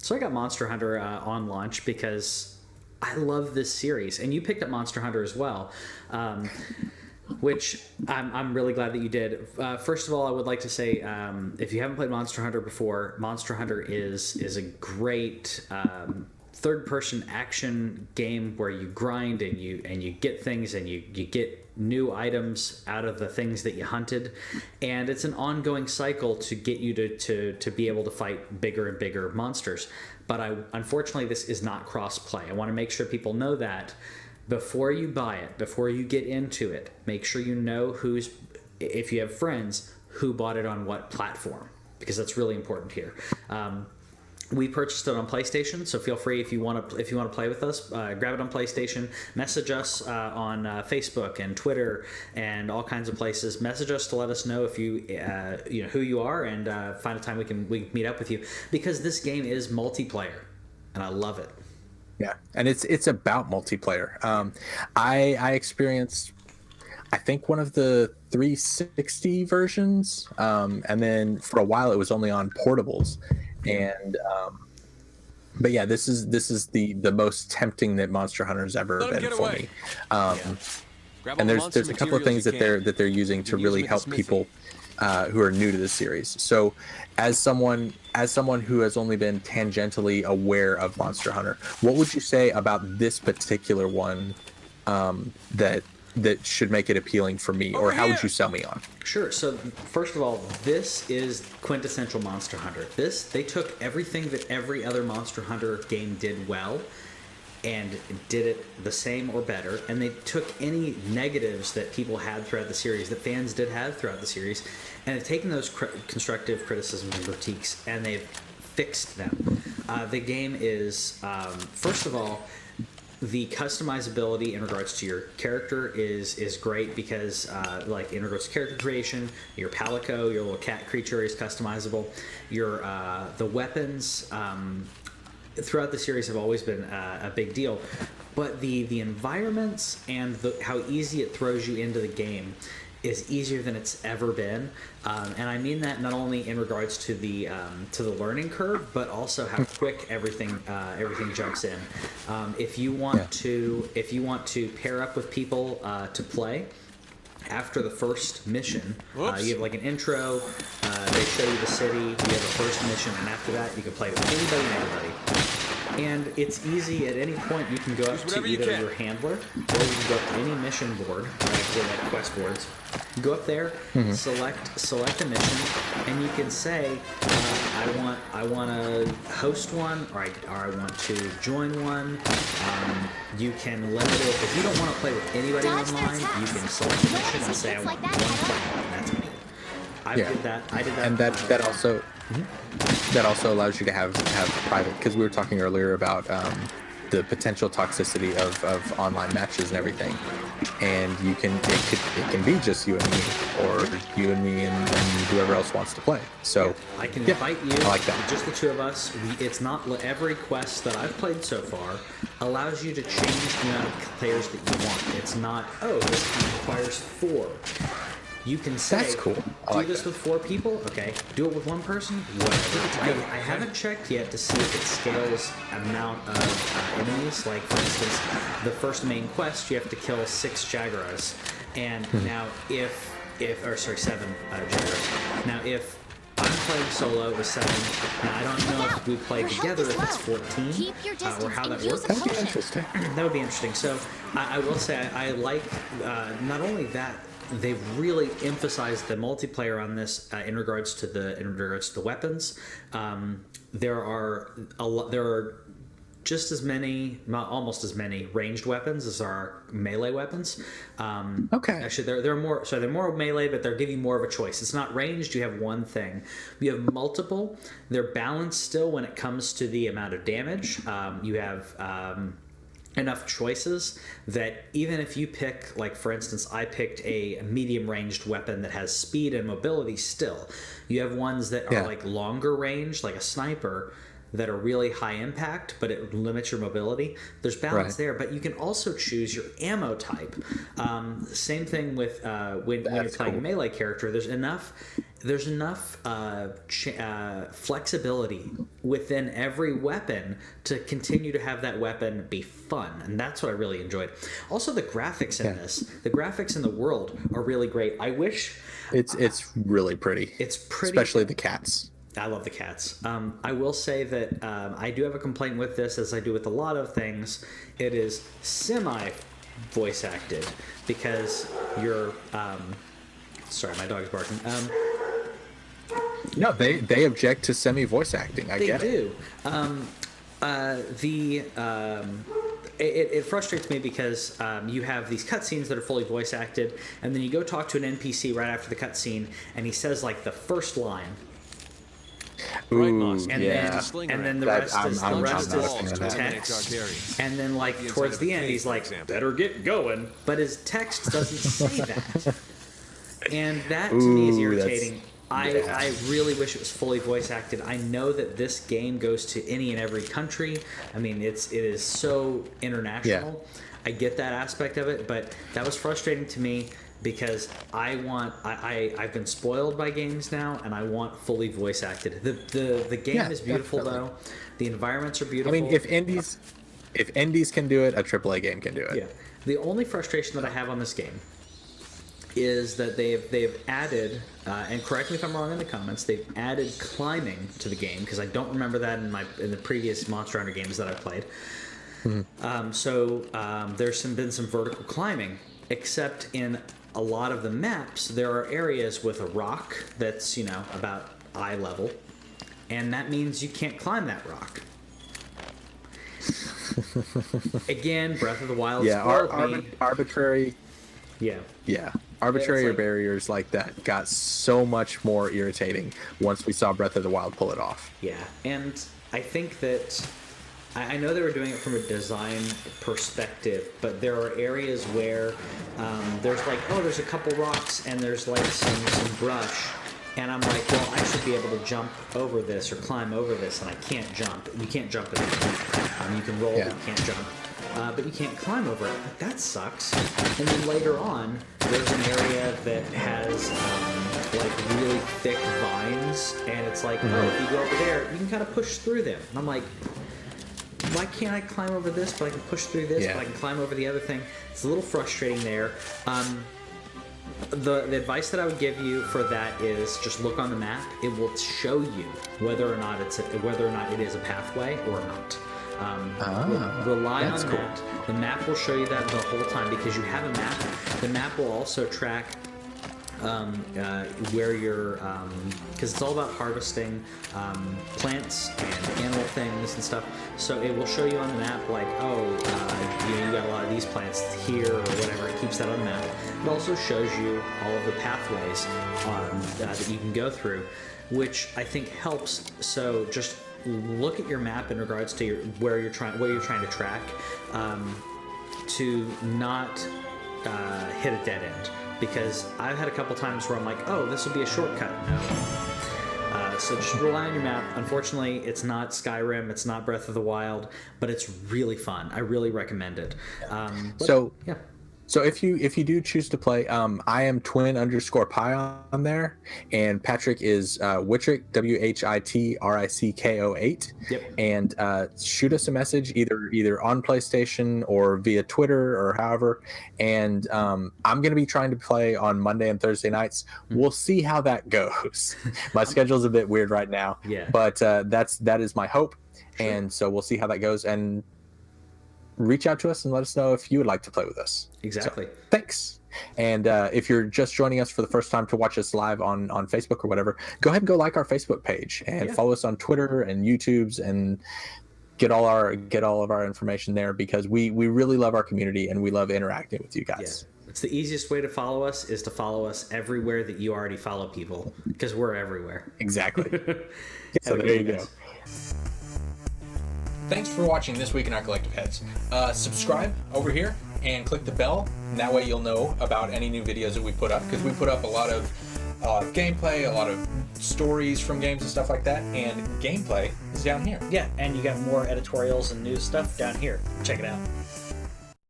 So I got Monster Hunter on launch because I love this series, and you picked up Monster Hunter as well, which I'm really glad that you did. First of all, I would like to say, if you haven't played Monster Hunter before, Monster Hunter is a great third-person action game where you grind and you get things and you get new items out of the things that you hunted, and it's an ongoing cycle to get you to be able to fight bigger and bigger monsters. But unfortunately this is not cross-play. I want to make sure people know that before you buy it, before you get into it, make sure you know if you have friends, who bought it on what platform, because that's really important here. We purchased it on PlayStation, so feel free if you want to play with us, grab it on PlayStation. Message us on Facebook and Twitter and all kinds of places. Message us to let us know if you know who you are, and find a time we can meet up with you, because this game is multiplayer, and I love it. Yeah, and it's about multiplayer. I experienced, I think, one of the 360 versions, and then for a while it was only on portables. And but yeah, this is the most tempting that Monster Hunter's ever been for me. And there's a couple of things that they're using to really help people who are new to the series. So as someone who has only been tangentially aware of Monster Hunter, what would you say about this particular one that should make it appealing for me, or how would you sell me on? Sure. So first of all, this is quintessential Monster Hunter. They took everything that every other Monster Hunter game did well and did it the same or better, and they took any negatives that people had throughout the series, that fans did have throughout the series, and have taken those constructive criticisms and critiques, and they've fixed them. The game is, first of all, the customizability in regards to your character is great, because like in regards to character creation, your palico, your little cat creature, is customizable. Your the weapons throughout the series have always been a big deal, but the environments and how easy it throws you into the game is easier than it's ever been, and I mean that not only in regards to the learning curve, but also how quick everything jumps in. If you want to pair up with people to play after the first mission, you have like an intro. They show you the city. You have a first mission, and after that, you can play with anybody and everybody. And it's easy. At any point, you can go up to either your handler, or you can go up to any mission board, actually like quest boards. Go up there, select a mission, and you can say, I want to host one, or I want to join one. You can limit it. If you don't want to play with anybody online, you can select a mission and say, I want one player, and that's me. I did that. And that also that also allows you to have private, because we were talking earlier about the potential toxicity of online matches and everything, and it can be just you and me, or you and me and whoever else wants to play. So I can invite you. I like that. Just the two of us. It's not every quest that I've played so far allows you to change the amount of players that you want. It's not, this requires 4. You can say, that's cool. Do this with 4 people? Okay. Do it with 1 person? Whatever. I haven't checked yet to see if it scales amount of enemies. Like, for instance, the first main quest, you have to kill 6 Jagras. And now 7 Jagras. Now, if I'm playing solo with 7, now I don't know if we play together if it's 14, or how that works. That would be interesting. That would be interesting. So, I will say, I like, not only that, they've really emphasized the multiplayer on this in regards to the weapons. There are just as many, almost as many ranged weapons as are melee weapons. Okay. Actually, they're more. So they're more melee, but they're giving you more of a choice. It's not ranged. You have one thing. You have multiple. They're balanced still when it comes to the amount of damage. You have enough choices that even if you pick, like for instance, I picked a medium ranged weapon that has speed and mobility still. You have ones that are like longer range, like a sniper, that are really high impact, but it limits your mobility. There's balance there, but you can also choose your ammo type. Same thing with when you're playing a melee character. There's enough flexibility within every weapon to continue to have that weapon be fun, and that's what I really enjoyed. Also, the graphics in the graphics in the world are really great. I wish it's really pretty. It's pretty, especially the cats. I love the cats. I will say that I do have a complaint with this, as I do with a lot of things. It is semi voice acted because you're sorry, my dog's barking. No, they object to semi voice acting. I get it. They do. It frustrates me because you have these cutscenes that are fully voice acted, and then you go talk to an NPC right after the cutscene, and he says like the first line. Ooh, and then the rest is text. And then like towards the end, he's like, "Better get going," but his text doesn't say that, and that to me is irritating. I really wish it was fully voice acted. I know that this game goes to any and every country. I mean, it is so international. Yeah. I get that aspect of it, but that was frustrating to me because I've been spoiled by games now, and I want fully voice acted. The game is beautiful though. The environments are beautiful. I mean, if indies can do it, a AAA game can do it. Yeah. The only frustration that I have on this game is that they've added, and correct me if I'm wrong in the comments, they've added climbing to the game, because I don't remember that in the previous Monster Hunter games that I played. There's been some vertical climbing, except in a lot of the maps there are areas with a rock that's about eye level, and that means you can't climb that rock. Again, Breath of the Wild arbitrary. Yeah. Arbitrary barriers like that got so much more irritating once we saw Breath of the Wild pull it off. Yeah, and I think that I know they were doing it from a design perspective, but there are areas where there's like, there's a couple rocks and there's like some brush, and I'm like, well, I should be able to jump over this or climb over this, and I can't jump. You can't jump in it. You can roll, but you can't jump. But you can't climb over it. Like, that sucks. And then later on, there's an area that has like really thick vines, and it's like, if you go over there, you can kind of push through them. And I'm like, why can't I climb over this, but I can push through this, but I can climb over the other thing? It's a little frustrating there. The advice that I would give you for that is just look on the map. It will show you whether or not it is a pathway or not. Rely on that. The map will show you that the whole time because you have a map. The map will also track where you're, because it's all about harvesting plants and animal things and stuff. So it will show you on the map like, you got a lot of these plants here or whatever. It keeps that on the map. It also shows you all of the pathways that you can go through, which I think helps. So just look at your map in regards to what you're trying to track, to not hit a dead end. Because I've had a couple times where I'm like, this will be a shortcut. No. So just rely on your map. Unfortunately, it's not Skyrim, it's not Breath of the Wild, but it's really fun. I really recommend it. So if you do choose to play, I am twin_pi on there, and Patrick is Whitrick, WHITRICKO8. Yep. And shoot us a message either on PlayStation or via Twitter or however. And I'm going to be trying to play on Monday and Thursday nights. We'll see how that goes. My schedule's a bit weird right now. Yeah. But that is my hope, sure. And so we'll see how that goes. And reach out to us and let us know if you would like to play with us. Exactly. So, thanks. And if you're just joining us for the first time to watch us live on Facebook or whatever, go ahead and go like our Facebook page and follow us on Twitter and YouTube's and get all of our information there, because we really love our community and we love interacting with you guys. Yeah. It's the easiest way to follow us is to follow us everywhere that you already follow people, because we're everywhere. Exactly. So there you go. Thanks for watching This Week in Our Collective Heads. Subscribe over here and click the bell, and that way you'll know about any new videos that we put up, because we put up a lot of a lot of gameplay, a lot of stories from games and stuff like that, and gameplay is down here. Yeah, and you got more editorials and news stuff down here. Check it out.